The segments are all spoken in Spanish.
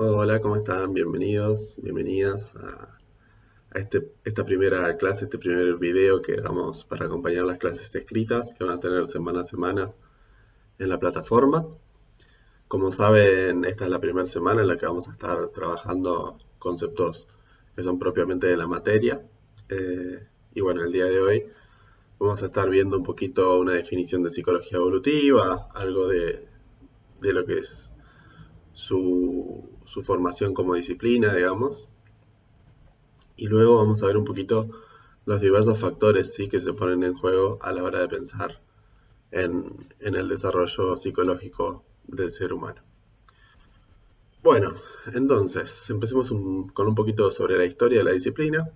Hola, ¿cómo están? Bienvenidos, bienvenidas a esta primera clase, este primer video que damos para acompañar las clases escritas que van a tener semana a semana en la plataforma. Como saben, esta es la primera semana en la que vamos a estar trabajando conceptos que son propiamente de la materia. Y bueno, el día de hoy vamos a estar viendo un poquito una definición de psicología evolutiva, algo de lo que es su formación como disciplina, digamos. Y luego vamos a ver un poquito los diversos factores, ¿sí?, que se ponen en juego a la hora de pensar en el desarrollo psicológico del ser humano. Bueno, entonces, empecemos con un poquito sobre la historia de la disciplina.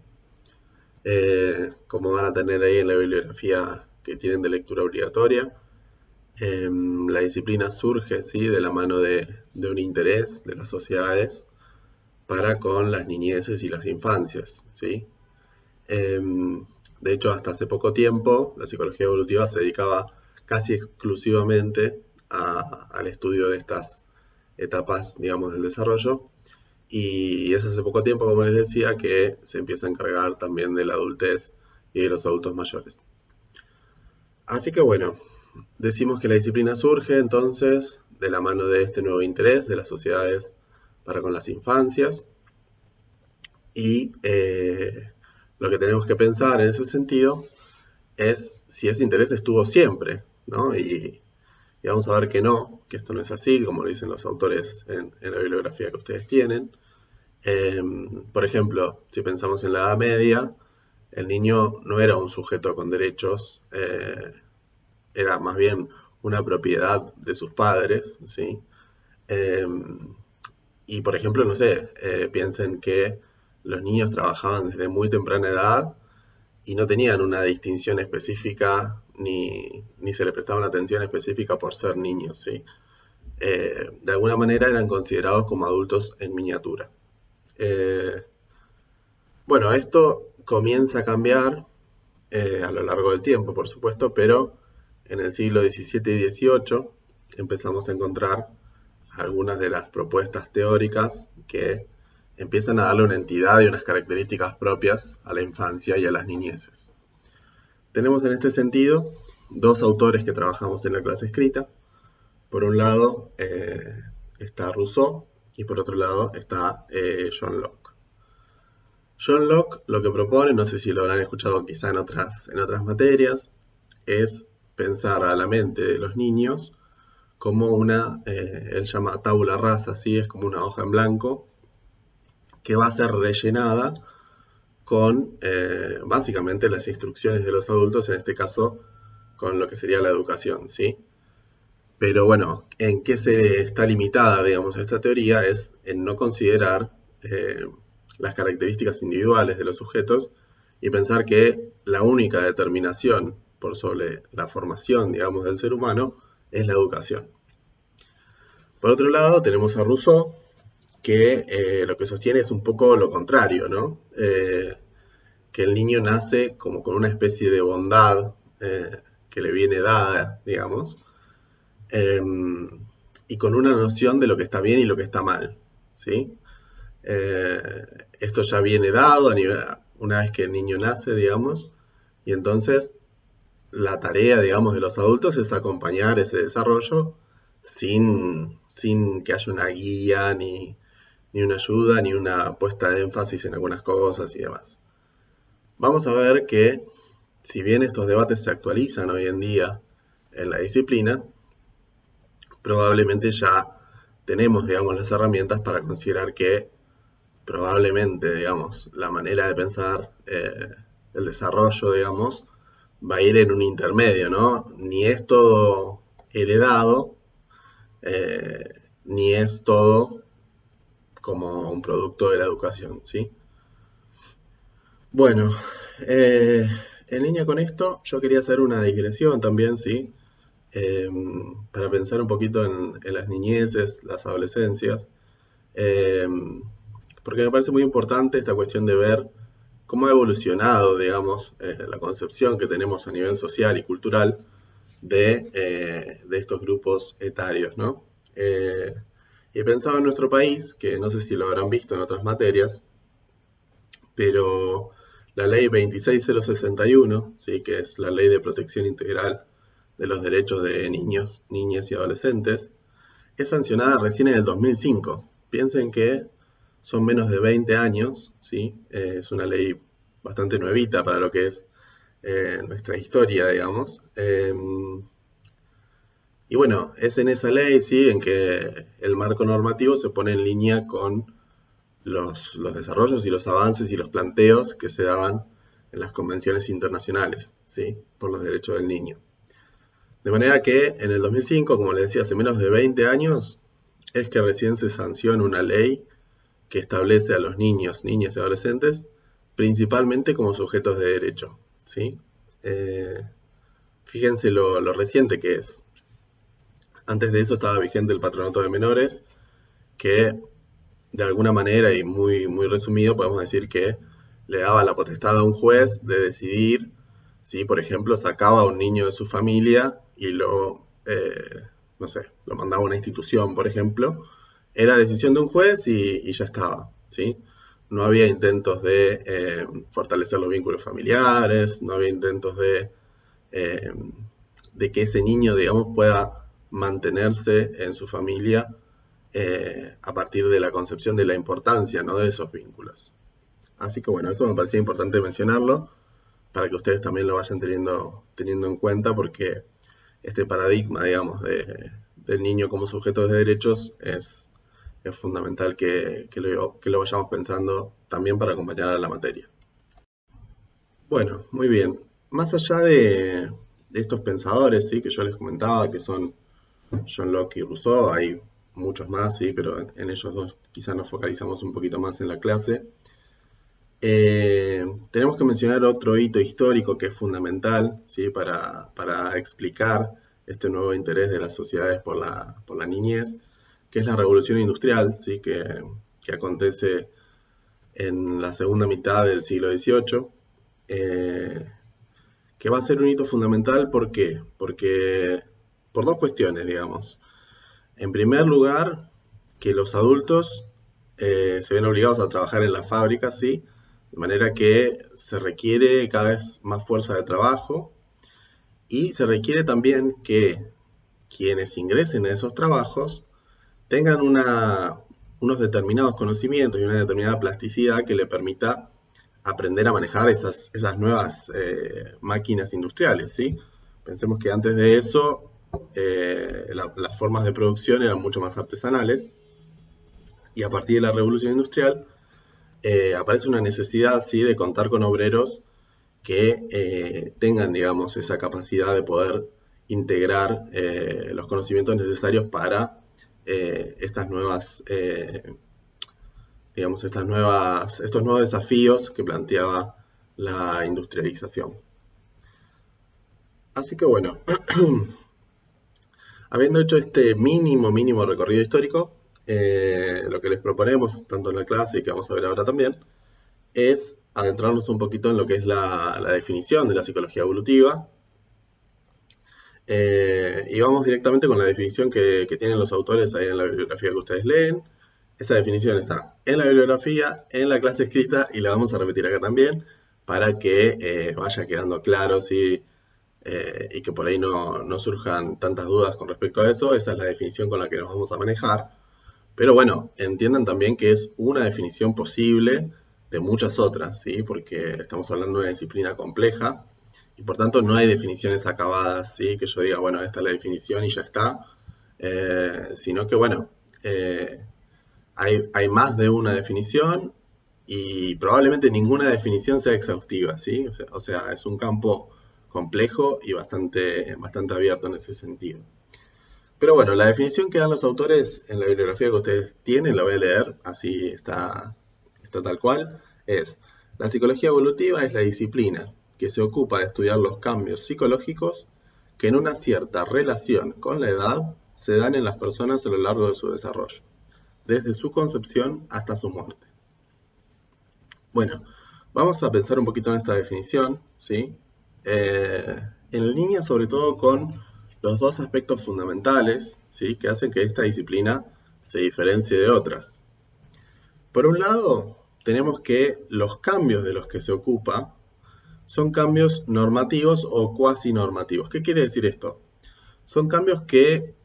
Como van a tener ahí en la bibliografía que tienen de lectura obligatoria, la disciplina surge, ¿sí?, de la mano de un interés de las sociedades para con las niñeces y las infancias, ¿sí? De hecho, hasta hace poco tiempo, la psicología evolutiva se dedicaba casi exclusivamente al estudio de estas etapas, digamos, del desarrollo. Y es hace poco tiempo, como les decía, que se empieza a encargar también de la adultez y de los adultos mayores. Así que bueno, decimos que la disciplina surge entonces de la mano de este nuevo interés de las sociedades para con las infancias. Y lo que tenemos que pensar en ese sentido es si ese interés estuvo siempre, ¿no? Y vamos a ver que no, que esto no es así, como lo dicen los autores en la bibliografía que ustedes tienen. Por ejemplo, si pensamos en la Edad Media, el niño no era un sujeto con derechos, era más bien una propiedad de sus padres, ¿sí? Eh, y por ejemplo, no sé, piensen que los niños trabajaban desde muy temprana edad y no tenían una distinción específica ni se les prestaba una atención específica por ser niños, ¿sí? De alguna manera eran considerados como adultos en miniatura. Eh, bueno, esto comienza a cambiar a lo largo del tiempo, por supuesto, pero en el siglo XVII y XVIII empezamos a encontrar algunas de las propuestas teóricas que empiezan a darle una entidad y unas características propias a la infancia y a las niñeces. Tenemos en este sentido dos autores que trabajamos en la clase escrita. Por un lado está Rousseau y por otro lado está John Locke. John Locke lo que propone, no sé si lo habrán escuchado quizá en otras materias, es pensar a la mente de los niños como él llama tabula rasa, ¿sí? Es como una hoja en blanco que va a ser rellenada con básicamente las instrucciones de los adultos, en este caso con lo que sería la educación, ¿sí? Pero bueno, ¿en qué se está limitada, digamos, esta teoría? Es en no considerar las características individuales de los sujetos y pensar que la única determinación por sobre la formación, digamos, del ser humano es la educación. Por otro lado, tenemos a Rousseau, que lo que sostiene es un poco lo contrario, ¿no? Que el niño nace como con una especie de bondad que le viene dada, digamos, eh, y con una noción de lo que está bien y lo que está mal, ¿sí? Esto ya viene dado una vez que el niño nace, digamos, y entonces la tarea, digamos, de los adultos es acompañar ese desarrollo sin que haya una guía, ni una ayuda, ni una puesta de énfasis en algunas cosas y demás. Vamos a ver que, si bien estos debates se actualizan hoy en día en la disciplina, probablemente ya tenemos, digamos, las herramientas para considerar que probablemente, digamos, la manera de pensar el desarrollo, digamos, va a ir en un intermedio, ¿no? Ni es todo heredado, ni es todo como un producto de la educación, ¿sí? Bueno, en línea con esto, yo quería hacer una digresión también, ¿sí? Eh, para pensar un poquito en las niñeces, las adolescencias, eh, porque me parece muy importante esta cuestión de ver cómo ha evolucionado, digamos, la concepción que tenemos a nivel social y cultural de estos grupos etarios, ¿no? Y he pensado en nuestro país, que no sé si lo habrán visto en otras materias, pero la ley 26061, ¿sí? Que es la ley de protección integral de los derechos de niños, niñas y adolescentes, es sancionada recién en el 2005. Piensen que son menos de 20 años, ¿sí? Es una ley bastante nuevita para lo que es nuestra historia, digamos. Y bueno, es en esa ley, ¿sí? En que el marco normativo se pone en línea con los desarrollos y los avances y los planteos que se daban en las convenciones internacionales, ¿sí? Por los derechos del niño. De manera que en el 2005, como les decía, hace menos de 20 años, es que recién se sanciona una ley que establece a los niños, niñas y adolescentes principalmente como sujetos de derecho, ¿sí? Fíjense lo reciente que es. Antes de eso estaba vigente el patronato de menores, que de alguna manera y muy resumido podemos decir que le daba la potestad a un juez de decidir si, por ejemplo, sacaba a un niño de su familia y no sé, lo mandaba a una institución, por ejemplo. Era decisión de un juez y ya estaba, ¿sí? No había intentos de fortalecer los vínculos familiares, no había intentos eh, de que ese niño, digamos, pueda mantenerse en su familia a partir de la concepción de la importancia, ¿no? De esos vínculos. Así que bueno, eso me parecía importante mencionarlo para que ustedes también lo vayan teniendo en cuenta porque este paradigma, digamos, del niño como sujeto de derechos es fundamental que lo vayamos pensando también para acompañar a la materia. Bueno, muy bien. Más allá de estos pensadores, ¿sí? Que yo les comentaba, que son John Locke y Rousseau, hay muchos más, sí, pero en ellos dos quizás nos focalizamos un poquito más en la clase. Tenemos que mencionar otro hito histórico que es fundamental, ¿sí? Para explicar este nuevo interés de las sociedades por la niñez, que es la revolución industrial, ¿sí? Que acontece en la segunda mitad del siglo XVIII, que va a ser un hito fundamental. ¿Por qué? Porque por dos cuestiones, digamos. En primer lugar, que los adultos se ven obligados a trabajar en las fábricas, ¿sí? De manera que se requiere cada vez más fuerza de trabajo y se requiere también que quienes ingresen a esos trabajos tengan unos determinados conocimientos y una determinada plasticidad que le permita aprender a manejar esas nuevas máquinas industriales, ¿sí? Pensemos que antes de eso las formas de producción eran mucho más artesanales y a partir de la revolución industrial aparece una necesidad, ¿sí? De contar con obreros que tengan, digamos, esa capacidad de poder integrar los conocimientos necesarios para estas nuevas, digamos, estos nuevos desafíos que planteaba la industrialización. Así que bueno, habiendo hecho este mínimo recorrido histórico, lo que les proponemos, tanto en la clase y que vamos a ver ahora también, es adentrarnos un poquito en lo que es la definición de la psicología evolutiva. Y vamos directamente con la definición que tienen los autores ahí en la bibliografía que ustedes leen. Esa definición está en la bibliografía, en la clase escrita y la vamos a repetir acá también para que vaya quedando claro, ¿sí? Y que por ahí no surjan tantas dudas con respecto a eso. Esa es la definición con la que nos vamos a manejar. Pero bueno, entiendan también que es una definición posible de muchas otras, ¿sí? Porque estamos hablando de una disciplina compleja y por tanto no hay definiciones acabadas, ¿sí? Que yo diga, bueno, esta es la definición y ya está, sino que bueno, hay más de una definición y probablemente ninguna definición sea exhaustiva, ¿sí? O sea, es un campo complejo y bastante abierto en ese sentido. Pero bueno, la definición que dan los autores en la bibliografía que ustedes tienen, la voy a leer, así está tal cual, es: la psicología evolutiva es la disciplina que se ocupa de estudiar los cambios psicológicos que en una cierta relación con la edad se dan en las personas a lo largo de su desarrollo, desde su concepción hasta su muerte. Bueno, vamos a pensar un poquito en esta definición, ¿sí? En línea sobre todo con los dos aspectos fundamentales, ¿sí? Que hacen que esta disciplina se diferencie de otras. Por un lado, tenemos que los cambios de los que se ocupa son cambios normativos o cuasi normativos. ¿Qué quiere decir esto? Son cambios que,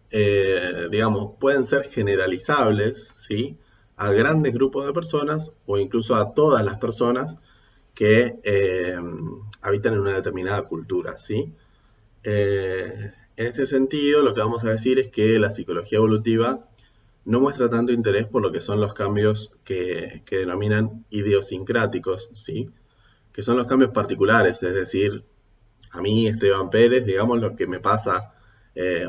digamos, pueden ser generalizables, ¿sí?, a grandes grupos de personas o incluso a todas las personas que habitan en una determinada cultura, ¿sí? En este sentido, lo que vamos a decir es que la psicología evolutiva no muestra tanto interés por lo que son los cambios que denominan idiosincráticos, ¿sí?, que son los cambios particulares, es decir, a mí, Esteban Pérez, digamos, lo que me pasa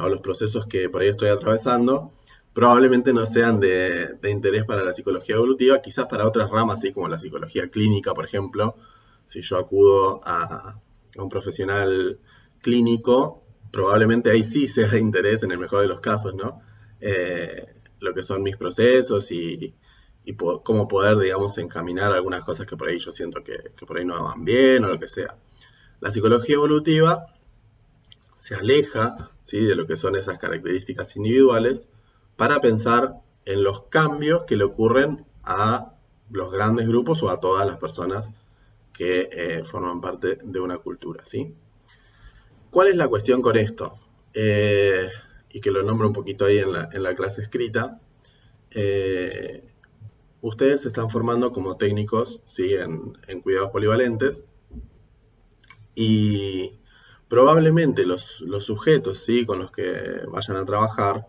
o los procesos que por ahí estoy atravesando, probablemente no sean de interés para la psicología evolutiva, quizás para otras ramas, así como la psicología clínica, por ejemplo. Si yo acudo a un profesional clínico, probablemente ahí sí sea de interés en el mejor de los casos, ¿no? Lo que son mis procesos y cómo poder, digamos, encaminar algunas cosas que por ahí yo siento que por ahí no van bien o lo que sea. La psicología evolutiva se aleja, ¿sí?, de lo que son esas características individuales para pensar en los cambios que le ocurren a los grandes grupos o a todas las personas que forman parte de una cultura, ¿sí? ¿Cuál es la cuestión con esto? Y que lo nombro un poquito ahí en la clase escrita. Ustedes se están formando como técnicos, ¿sí?, en cuidados polivalentes, y probablemente los sujetos, ¿sí?, con los que vayan a trabajar,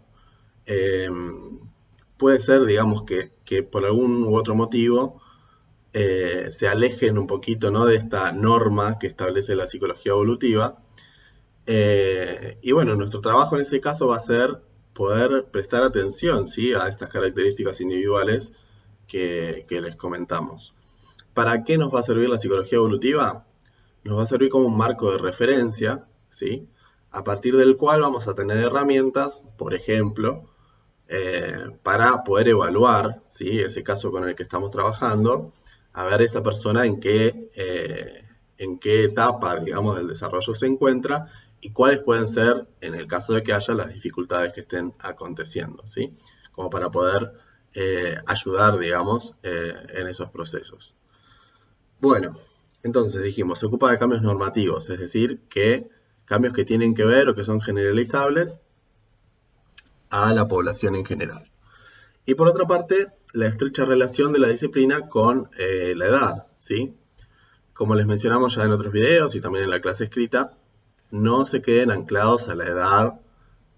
puede ser, digamos, que por algún u otro motivo se alejen un poquito, ¿no?, de esta norma que establece la psicología evolutiva. Y bueno, nuestro trabajo en ese caso va a ser poder prestar atención, ¿sí?, a estas características individuales que les comentamos. ¿Para qué nos va a servir la psicología evolutiva? Nos va a servir como un marco de referencia, ¿sí?, a partir del cual vamos a tener herramientas, por ejemplo, para poder evaluar, ¿sí?, ese caso con el que estamos trabajando, a ver esa persona en qué etapa, digamos, del desarrollo se encuentra y cuáles pueden ser, en el caso de que haya, las dificultades que estén aconteciendo, ¿sí?, como para poder ayudar, digamos, en esos procesos. Bueno, entonces dijimos, se ocupa de cambios normativos, es decir, que cambios que tienen que ver o que son generalizables a la población en general. Y por otra parte, la estrecha relación de la disciplina con la edad, ¿sí? Como les mencionamos ya en otros videos y también en la clase escrita, no se queden anclados a la edad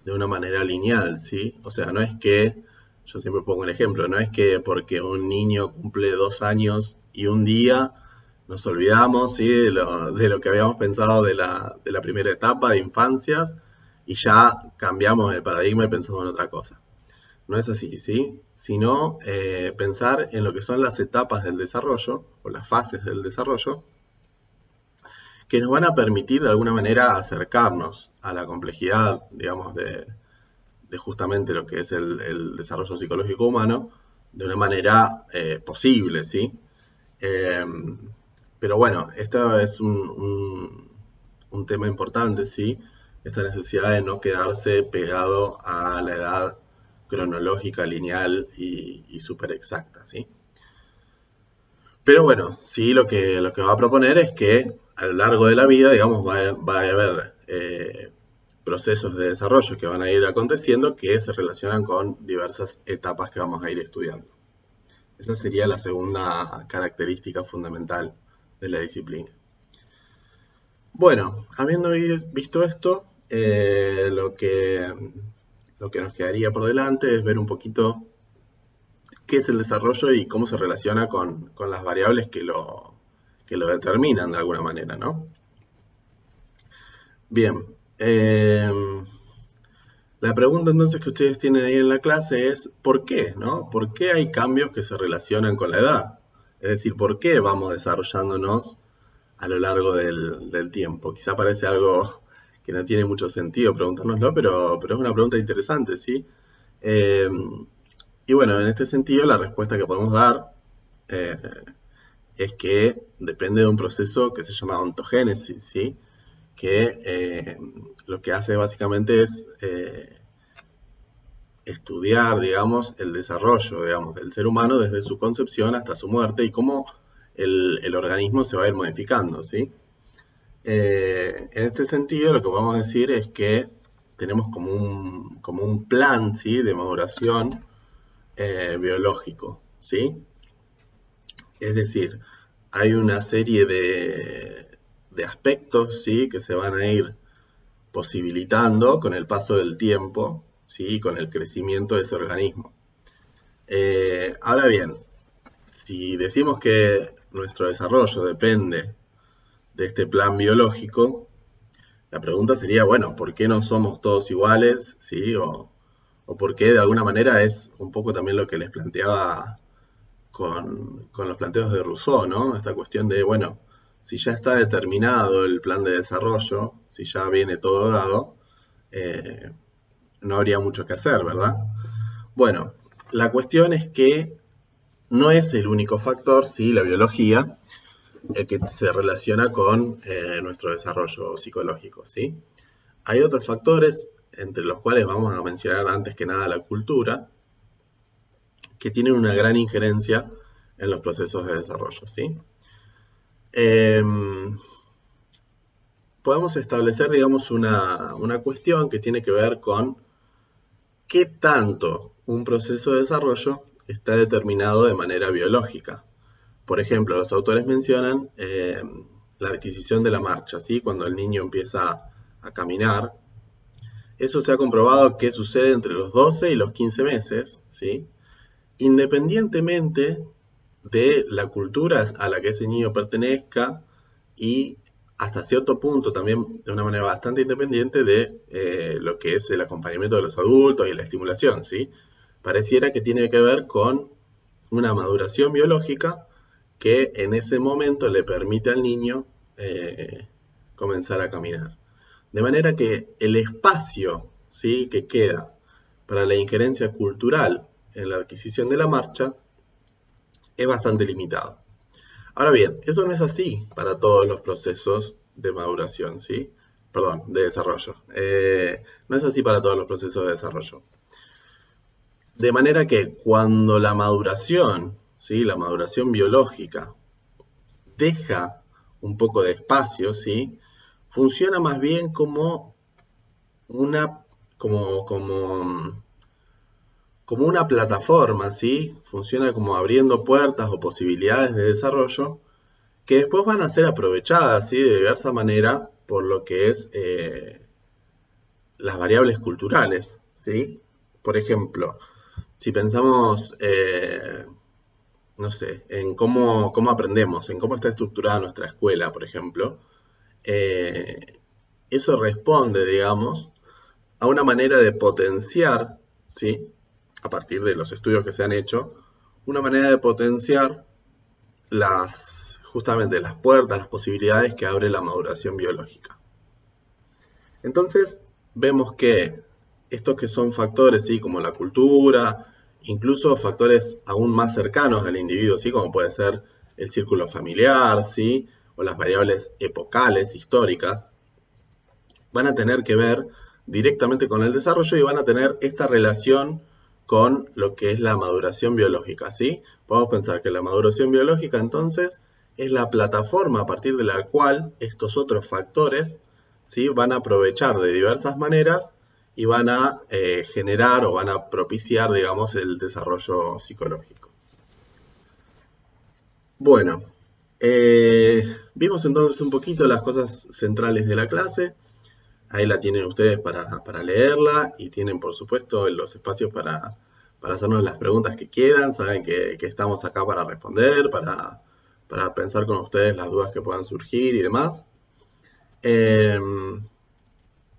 de una manera lineal, ¿sí? O sea, no es que, yo siempre pongo un ejemplo, no es que porque un niño cumple 2 años y un día nos olvidamos, ¿sí?, de lo que habíamos pensado de la primera etapa de infancias y ya cambiamos el paradigma y pensamos en otra cosa. No es así, ¿sí? Sino pensar en lo que son las etapas del desarrollo o las fases del desarrollo que nos van a permitir de alguna manera acercarnos a la complejidad, digamos, de justamente lo que es el desarrollo psicológico humano de una manera posible, ¿sí? Pero bueno, esto es un tema importante, ¿sí? Esta necesidad de no quedarse pegado a la edad cronológica, lineal y súper exacta, ¿sí? Pero bueno, sí, lo que va a proponer es que a lo largo de la vida, digamos, va a haber procesos de desarrollo que van a ir aconteciendo que se relacionan con diversas etapas que vamos a ir estudiando. Esa sería la segunda característica fundamental de la disciplina. Bueno, habiendo visto esto, lo que nos quedaría por delante es ver un poquito qué es el desarrollo y cómo se relaciona con las variables que lo determinan de alguna manera, ¿no? Bien, la pregunta entonces que ustedes tienen ahí en la clase es ¿por qué? ¿No? ¿Por qué hay cambios que se relacionan con la edad? Es decir, ¿por qué vamos desarrollándonos a lo largo del tiempo? Quizá parece algo que no tiene mucho sentido preguntárnoslo, pero es una pregunta interesante, ¿sí? Y bueno, en este sentido la respuesta que podemos dar es que depende de un proceso que se llama ontogénesis, ¿sí? Que lo que hace básicamente es estudiar, digamos, el desarrollo, digamos, del ser humano desde su concepción hasta su muerte y cómo el organismo se va a ir modificando, ¿sí? En este sentido, lo que podemos decir es que tenemos como un plan, ¿sí?, de maduración biológico, ¿sí? Es decir, hay una serie de aspectos, ¿sí?, que se van a ir posibilitando con el paso del tiempo, ¿sí?, con el crecimiento de ese organismo. Ahora bien, si decimos que nuestro desarrollo depende de este plan biológico, la pregunta sería, bueno, ¿por qué no somos todos iguales? ¿Sí? O por qué de alguna manera es un poco también lo que les planteaba con los planteos de Rousseau, ¿no? Esta cuestión de, bueno, si ya está determinado el plan de desarrollo, si ya viene todo dado, no habría mucho que hacer, ¿verdad? Bueno, la cuestión es que no es el único factor, sí, la biología, el que se relaciona con nuestro desarrollo psicológico, ¿sí? Hay otros factores, entre los cuales vamos a mencionar antes que nada la cultura, que tienen una gran injerencia en los procesos de desarrollo, ¿sí? Podemos establecer, digamos, una cuestión que tiene que ver con qué tanto un proceso de desarrollo está determinado de manera biológica. Por ejemplo, los autores mencionan la adquisición de la marcha, ¿sí? Cuando el niño empieza a caminar. Eso se ha comprobado que sucede entre los 12 y los 15 meses, ¿sí? Independientemente de la cultura a la que ese niño pertenezca y hasta cierto punto también de una manera bastante independiente de lo que es el acompañamiento de los adultos y la estimulación, ¿sí? Pareciera que tiene que ver con una maduración biológica que en ese momento le permite al niño comenzar a caminar. De manera que el espacio, ¿sí?, que queda para la injerencia cultural en la adquisición de la marcha es bastante limitado. Ahora bien, eso no es así para todos los procesos de maduración, ¿sí? Perdón, de desarrollo. No es así para todos los procesos de desarrollo. De manera que cuando la maduración, ¿sí?, la maduración biológica, deja un poco de espacio, ¿sí?, funciona más bien como una, como una plataforma, ¿sí? Funciona como abriendo puertas o posibilidades de desarrollo que después van a ser aprovechadas, ¿sí?, de diversa manera por lo que es las variables culturales, ¿sí? Por ejemplo, si pensamos, no sé, en cómo aprendemos, en cómo está estructurada nuestra escuela, por ejemplo, eso responde, digamos, a una manera de potenciar, ¿sí?, a partir de los estudios que se han hecho, una manera de potenciar justamente las puertas, las posibilidades que abre la maduración biológica. Entonces, vemos que estos que son factores, ¿sí?, como la cultura, incluso factores aún más cercanos al individuo, ¿sí?, como puede ser el círculo familiar, ¿sí?, o las variables epocales, históricas, van a tener que ver directamente con el desarrollo y van a tener esta relación con lo que es la maduración biológica, ¿sí? Podemos pensar que la maduración biológica, entonces, es la plataforma a partir de la cual estos otros factores, ¿sí?, van a aprovechar de diversas maneras y van a generar o van a propiciar, digamos, el desarrollo psicológico. Bueno, vimos entonces un poquito las cosas centrales de la clase. Ahí la tienen ustedes para leerla y tienen, por supuesto, los espacios para hacernos las preguntas que quieran. Saben que estamos acá para responder, para pensar con ustedes las dudas que puedan surgir y demás.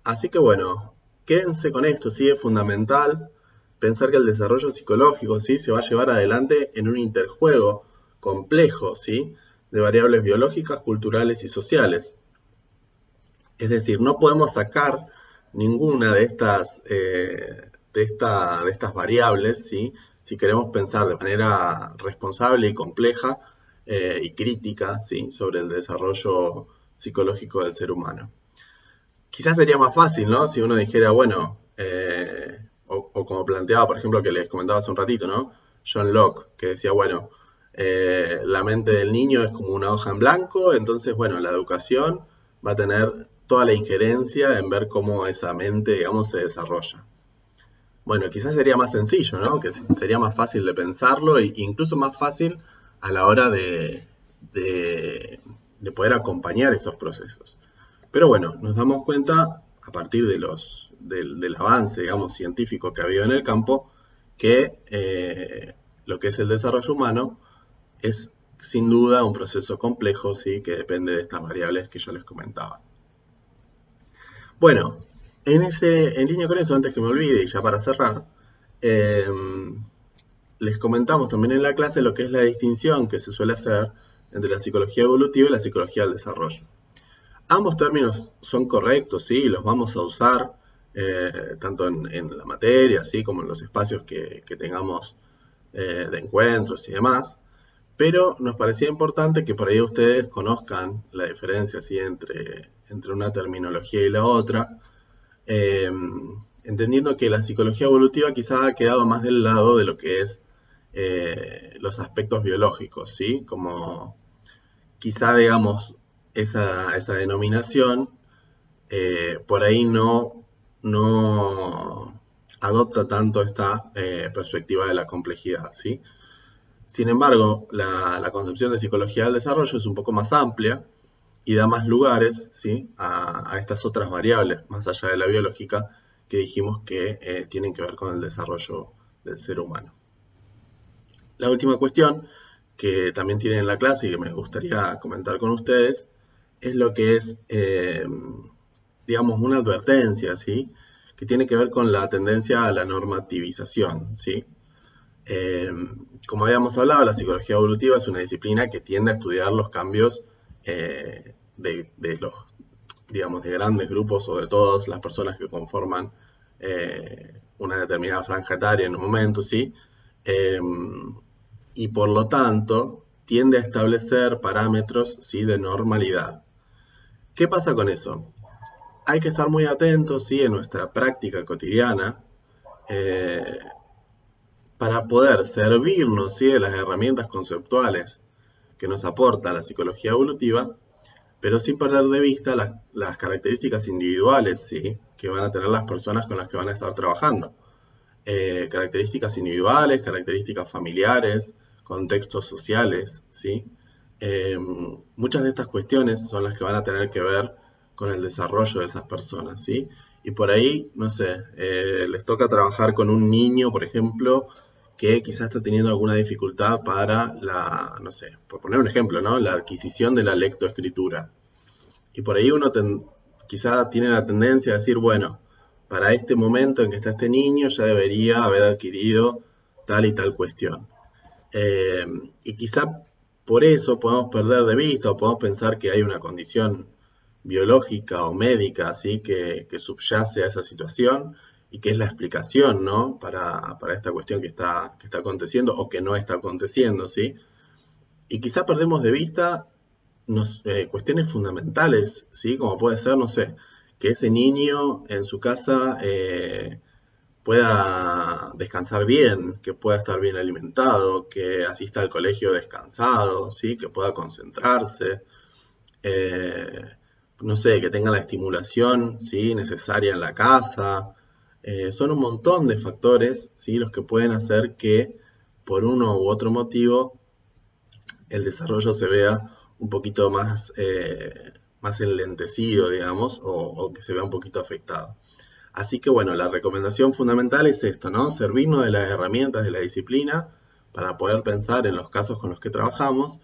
Así que bueno, quédense con esto, sí, es fundamental pensar que el desarrollo psicológico, ¿sí?, se va a llevar adelante en un interjuego complejo, ¿sí?, de variables biológicas, culturales y sociales. Es decir, no podemos sacar ninguna de estas variables, ¿sí?, si queremos pensar de manera responsable y compleja y crítica, ¿sí?, sobre el desarrollo psicológico del ser humano. Quizás sería más fácil, ¿no?, si uno dijera, bueno, o como planteaba, por ejemplo, que les comentaba hace un ratito, ¿no? John Locke, que decía, bueno, la mente del niño es como una hoja en blanco, entonces, bueno, la educación va a tener toda la injerencia en ver cómo esa mente, digamos, se desarrolla. Bueno, quizás sería más sencillo, ¿no? Que sería más fácil de pensarlo e incluso más fácil a la hora de poder acompañar esos procesos. Pero bueno, nos damos cuenta a partir del avance, digamos, científico que ha habido en el campo, que lo que es el desarrollo humano es sin duda un proceso complejo, ¿sí? Que depende de estas variables que yo les comentaba. Bueno, en línea con eso, antes que me olvide y ya para cerrar, eh, les comentamos también en la clase lo que es la distinción que se suele hacer entre la psicología evolutiva y la psicología del desarrollo. Ambos términos son correctos, sí, los vamos a usar tanto en la materia, ¿sí? Como en los espacios que tengamos de encuentros y demás, pero nos parecía importante que por ahí ustedes conozcan la diferencia, ¿sí? entre una terminología y la otra, eh, entendiendo que la psicología evolutiva quizá ha quedado más del lado de lo que es los aspectos biológicos, ¿sí? Como quizá, digamos, esa denominación por ahí no adopta tanto esta perspectiva de la complejidad, ¿sí? Sin embargo, la concepción de psicología del desarrollo es un poco más amplia y da más lugares, ¿sí? a estas otras variables, más allá de la biológica, que dijimos que tienen que ver con el desarrollo del ser humano. La última cuestión que también tienen en la clase y que me gustaría comentar con ustedes es lo que es, digamos, una advertencia, ¿sí? Que tiene que ver con la tendencia a la normativización, ¿sí? Eh, Como habíamos hablado, la psicología evolutiva es una disciplina que tiende a estudiar los cambios de los, digamos, de grandes grupos o de todas las personas que conforman una determinada franja etaria en un momento, ¿sí? Eh, y por lo tanto tiende a establecer parámetros, ¿sí? De normalidad. ¿Qué pasa con eso? Hay que estar muy atentos, ¿sí? En nuestra práctica cotidiana eh, para poder servirnos, ¿sí? De las herramientas conceptuales que nos aporta la psicología evolutiva, pero sin perder de vista las características individuales, ¿sí? Que van a tener las personas con las que van a estar trabajando. Características individuales, características familiares, contextos sociales, ¿sí? Muchas de estas cuestiones son las que van a tener que ver con el desarrollo de esas personas, ¿sí? Y por ahí, no sé, les toca trabajar con un niño, por ejemplo, que quizás está teniendo alguna dificultad para no sé, por poner un ejemplo, ¿no? La adquisición de la lectoescritura. Y por ahí uno quizá tiene la tendencia a decir, bueno, para este momento en que está este niño ya debería haber adquirido tal y tal cuestión. Eh, y quizá por eso podemos perder de vista o podemos pensar que hay una condición biológica o médica ¿sí? que subyace a esa situación y que es la explicación ¿no? para esta cuestión que está aconteciendo o que no está aconteciendo. ¿Sí? Y quizá perdemos de vista cuestiones fundamentales, ¿sí? Como puede ser, no sé, que ese niño en su casa pueda descansar bien, que pueda estar bien alimentado, que asista al colegio descansado, ¿sí? Que pueda concentrarse, eh, no sé, que tenga la estimulación ¿sí? necesaria en la casa. Son un montón de factores ¿sí? los que pueden hacer que por uno u otro motivo el desarrollo se vea un poquito más enlentecido, digamos, o que se vea un poquito afectado. Así que bueno, la recomendación fundamental es esto, ¿no? Servirnos de las herramientas de la disciplina para poder pensar en los casos con los que trabajamos,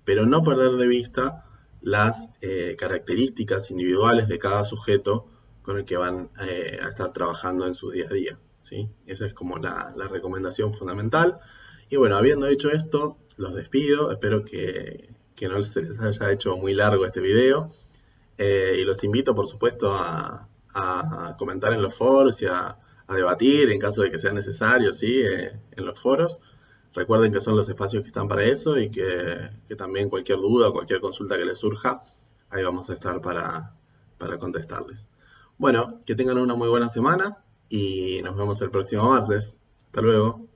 pero no perder de vista las características individuales de cada sujeto con el que van a estar trabajando en su día a día. ¿Sí? Esa es como la recomendación fundamental. Y bueno, habiendo dicho esto, los despido. Espero que no se les haya hecho muy largo este video. Y los invito, por supuesto, a comentar en los foros y a debatir en caso de que sea necesario, ¿sí? En los foros. Recuerden que son los espacios que están para eso y que también cualquier duda o cualquier consulta que les surja, ahí vamos a estar para contestarles. Bueno, que tengan una muy buena semana y nos vemos el próximo martes. Hasta luego.